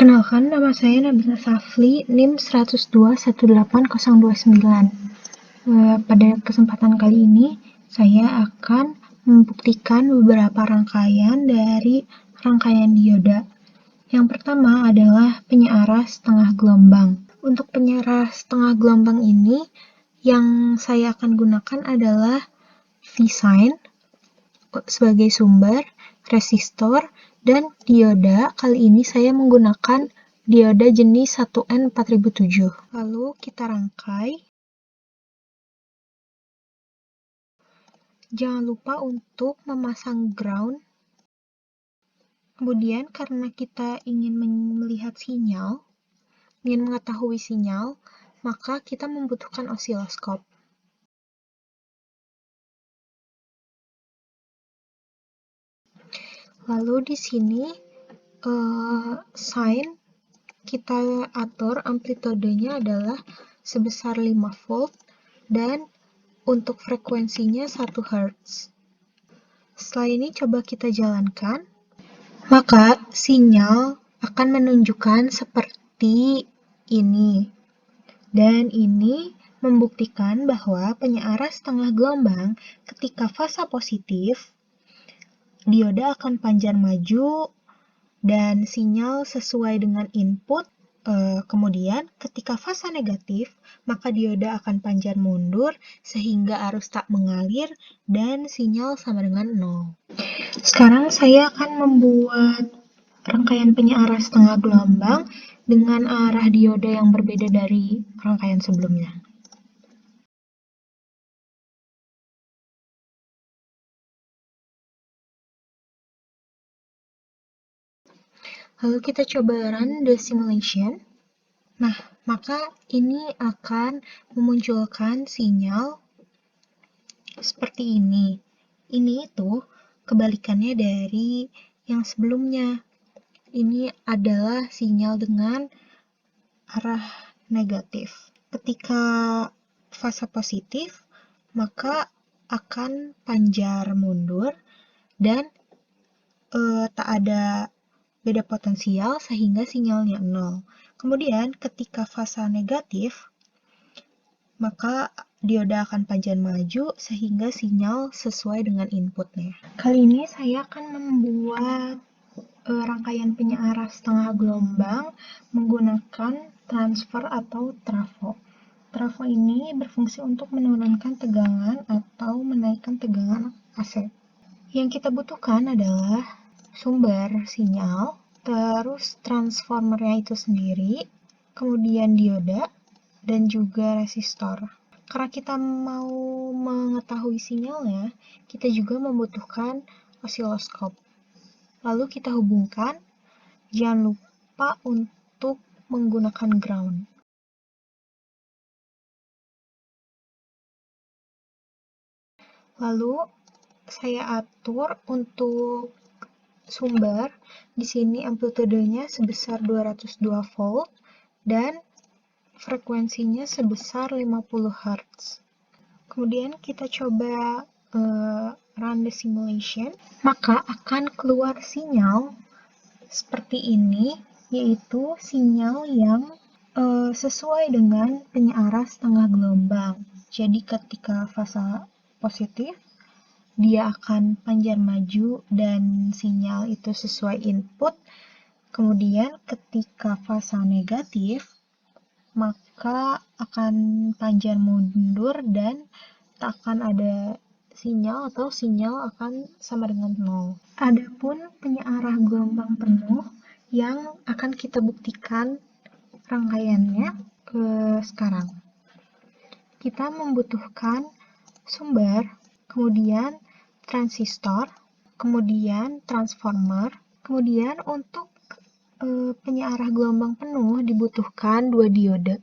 Perkenalkan, nama saya Nabila Safli, NIM 1021809. Pada kesempatan kali ini, saya akan membuktikan beberapa rangkaian dari rangkaian dioda. Yang pertama adalah penyearah setengah gelombang. Untuk penyearah setengah gelombang ini, yang saya akan gunakan adalah V-sign sebagai sumber, resistor, dan dioda. Kali ini saya menggunakan dioda jenis 1N4007. Lalu kita rangkai. Jangan lupa untuk memasang ground. Kemudian karena kita ingin melihat sinyal, ingin mengetahui sinyal, maka kita membutuhkan osiloskop. Lalu di sini sign kita atur amplitudenya adalah sebesar 5 volt dan untuk frekuensinya 1 Hz. Setelah ini coba kita jalankan, maka sinyal akan menunjukkan seperti ini. Dan ini membuktikan bahwa penyearah setengah gelombang ketika fasa positif, dioda akan panjang maju dan sinyal sesuai dengan input. Kemudian ketika fasa negatif, maka dioda akan panjang mundur sehingga arus tak mengalir dan sinyal sama dengan 0. Sekarang saya akan membuat rangkaian penyearah setengah gelombang dengan arah dioda yang berbeda dari rangkaian sebelumnya. Lalu kita coba run the simulation. Nah, maka ini akan memunculkan sinyal seperti ini. Ini itu kebalikannya dari yang sebelumnya. Ini adalah sinyal dengan arah negatif. Ketika fasa positif, maka akan panjar mundur dan tak ada beda potensial sehingga sinyalnya 0. Kemudian ketika fasa negatif, maka dioda akan panjang maju sehingga sinyal sesuai dengan inputnya. Kali ini saya akan membuat rangkaian penyearah setengah gelombang menggunakan transfer atau trafo. Trafo ini berfungsi untuk menurunkan tegangan atau menaikkan tegangan AC. Yang kita butuhkan adalah sumber sinyal, terus transformernya itu sendiri, kemudian dioda, dan juga resistor. Karena kita mau mengetahui sinyalnya, kita juga membutuhkan osiloskop. Lalu kita hubungkan, jangan lupa untuk menggunakan ground. Lalu saya atur untuk sumber, di sini amplitudenya sebesar 202 volt dan frekuensinya sebesar 50 Hz. Kemudian kita coba run the simulation, maka akan keluar sinyal seperti ini, yaitu sinyal yang sesuai dengan penyearah setengah gelombang. Jadi ketika fasa positif, dia akan panjang maju dan sinyal itu sesuai input. Kemudian ketika fasa negatif, maka akan panjang mundur dan tak akan ada sinyal atau sinyal akan sama dengan 0. Adapun penyearah gelombang penuh yang akan kita buktikan rangkaiannya sekarang. Kita membutuhkan sumber, kemudian transistor, kemudian transformer, kemudian untuk penyearah gelombang penuh dibutuhkan 2 dioda.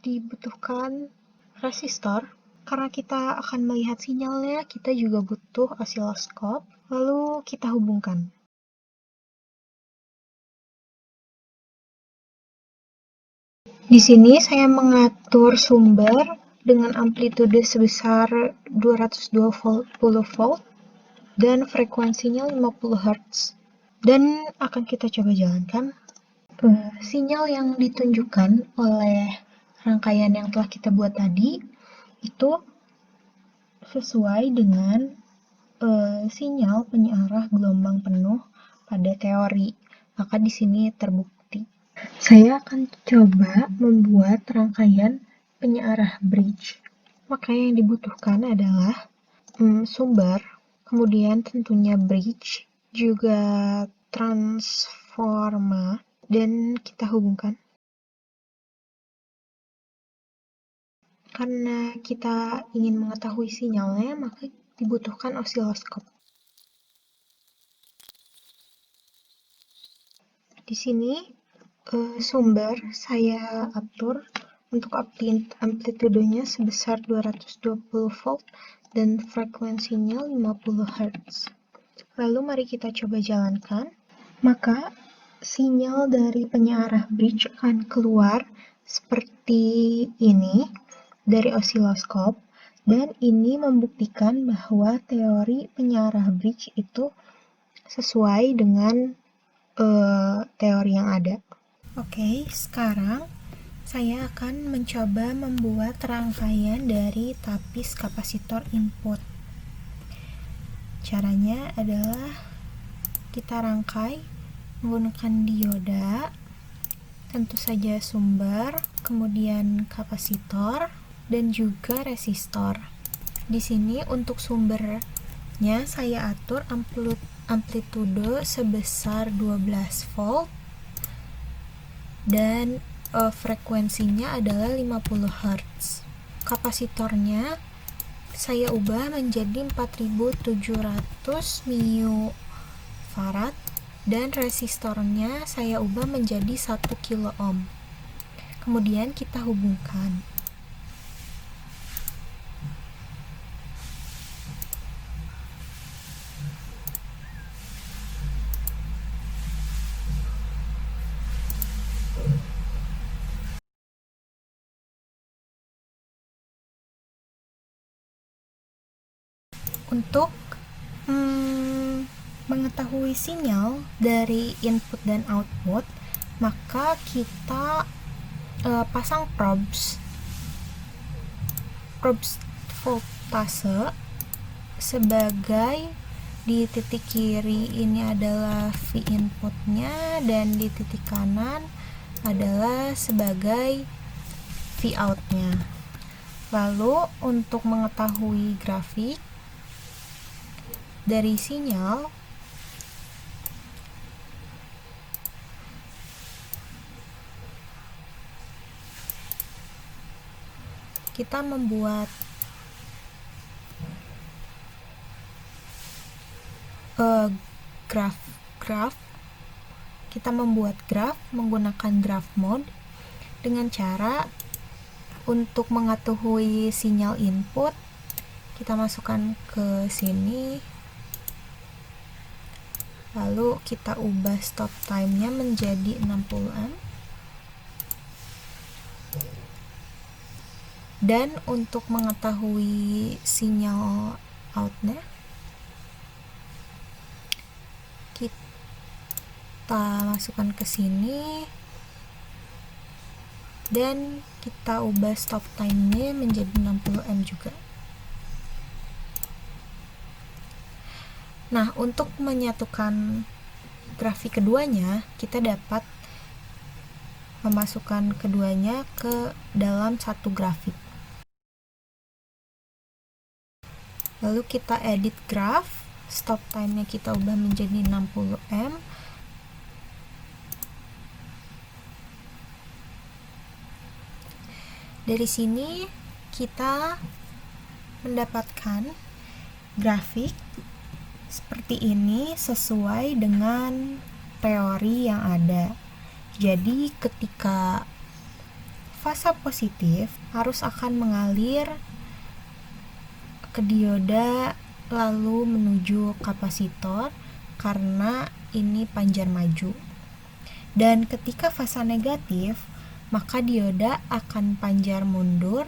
Dibutuhkan resistor, karena kita akan melihat sinyalnya, kita juga butuh osiloskop, lalu kita hubungkan. Di sini saya mengatur sumber dengan amplitude sebesar 220 volt dan frekuensinya 50 Hz. Dan akan kita coba jalankan. Sinyal yang ditunjukkan oleh rangkaian yang telah kita buat tadi itu sesuai dengan sinyal penyearah gelombang penuh pada teori. Maka di sini terbukti. Saya akan coba membuat rangkaian penyearah bridge. Maka yang dibutuhkan adalah sumber, kemudian tentunya bridge, juga transforma, dan kita hubungkan. Karena kita ingin mengetahui sinyalnya, maka dibutuhkan osiloskop. Di sini sumber saya atur untuk amplitudenya sebesar 220 volt dan frekuensinya 50 Hz. Lalu mari kita coba jalankan. Maka sinyal dari penyearah bridge akan keluar seperti ini dari osiloskop, dan ini membuktikan bahwa teori penyearah bridge itu sesuai dengan teori yang ada. Oke, sekarang saya akan mencoba membuat rangkaian dari tapis kapasitor input. Caranya adalah kita rangkai menggunakan dioda, tentu saja sumber, kemudian kapasitor, dan juga resistor. Di sini untuk sumbernya saya atur amplitude sebesar 12 volt dan frekuensinya adalah 50 Hz. Kapasitornya saya ubah menjadi 4700 microfarad dan resistornya saya ubah menjadi 1 kilo ohm. Kemudian kita hubungkan. Untuk mengetahui sinyal dari input dan output, maka kita pasang probes voltase sebagai di titik kiri ini adalah V inputnya dan di titik kanan adalah sebagai V outnya. Lalu untuk mengetahui grafik dari sinyal, kita membuat graf menggunakan graph mode dengan cara untuk mengetahui sinyal input kita masukkan ke sini, lalu kita ubah stop time-nya menjadi 60 m. Dan untuk mengetahui sinyal outnya, kita masukkan ke sini dan kita ubah stop time-nya menjadi 60 m juga. Nah, untuk menyatukan grafik keduanya, kita dapat memasukkan keduanya ke dalam satu grafik. Lalu kita edit graph, stop time-nya kita ubah menjadi 60 m. Dari sini kita mendapatkan grafik seperti ini sesuai dengan teori yang ada. Jadi ketika fasa positif arus akan mengalir ke dioda lalu menuju kapasitor karena ini panjar maju. Dan ketika fasa negatif, maka dioda akan panjar mundur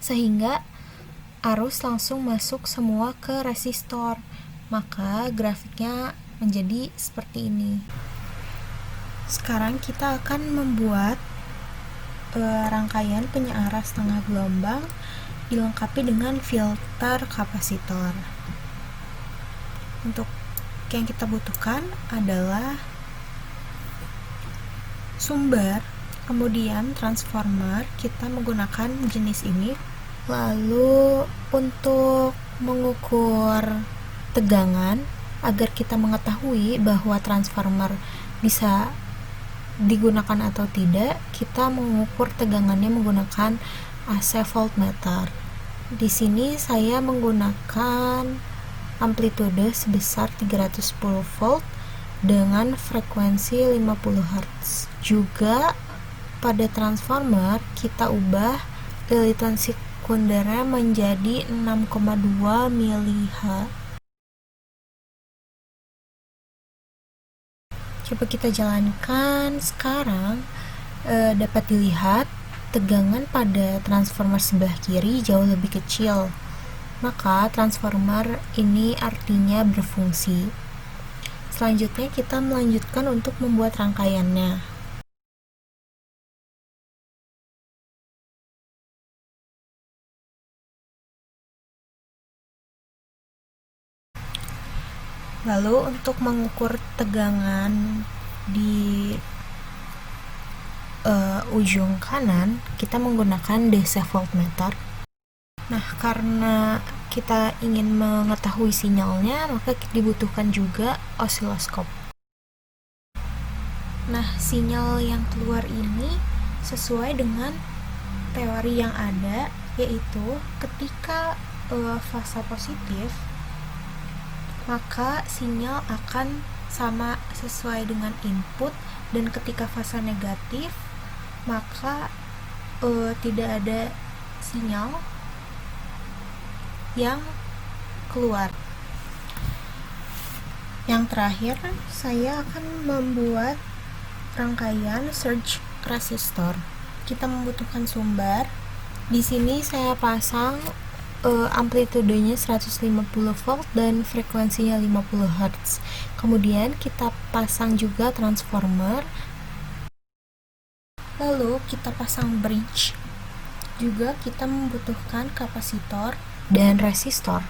sehingga arus langsung masuk semua ke resistor. Maka grafiknya menjadi seperti ini. Sekarang kita akan membuat rangkaian penyearah setengah gelombang dilengkapi dengan filter kapasitor. Untuk yang kita butuhkan adalah sumber, kemudian transformer, kita menggunakan jenis ini. Lalu untuk mengukur tegangan, agar kita mengetahui bahwa transformer bisa digunakan atau tidak, kita mengukur tegangannya menggunakan AC voltmeter. Di sini saya menggunakan amplitude sebesar 310 volt dengan frekuensi 50 Hz. Juga pada transformer kita ubah lilitan sekundernya menjadi 6,2 mH. Coba kita jalankan sekarang. Dapat dilihat tegangan pada transformer sebelah kiri jauh lebih kecil, maka transformer ini artinya berfungsi. Selanjutnya kita melanjutkan untuk membuat rangkaiannya. Lalu untuk mengukur tegangan di ujung kanan, kita menggunakan DC voltmeter. Nah, karena kita ingin mengetahui sinyalnya, maka dibutuhkan juga osiloskop. Nah, sinyal yang keluar ini sesuai dengan teori yang ada, yaitu ketika fasa positif, maka sinyal akan sama sesuai dengan input, dan ketika fasa negatif maka tidak ada sinyal yang keluar. Yang terakhir, saya akan membuat rangkaian surge resistor. Kita membutuhkan sumber. Di sini saya pasang amplitudenya 150 volt dan frekuensinya 50 Hz. Kemudian kita pasang juga transformer. Lalu kita pasang bridge. Juga kita membutuhkan kapasitor dan resistor.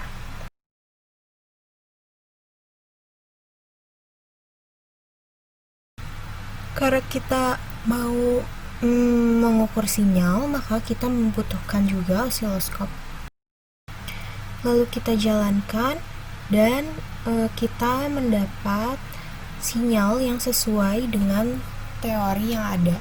Karena kita mau mengukur sinyal, maka kita membutuhkan juga osiloskop. Lalu kita jalankan dan kita mendapat sinyal yang sesuai dengan teori yang ada.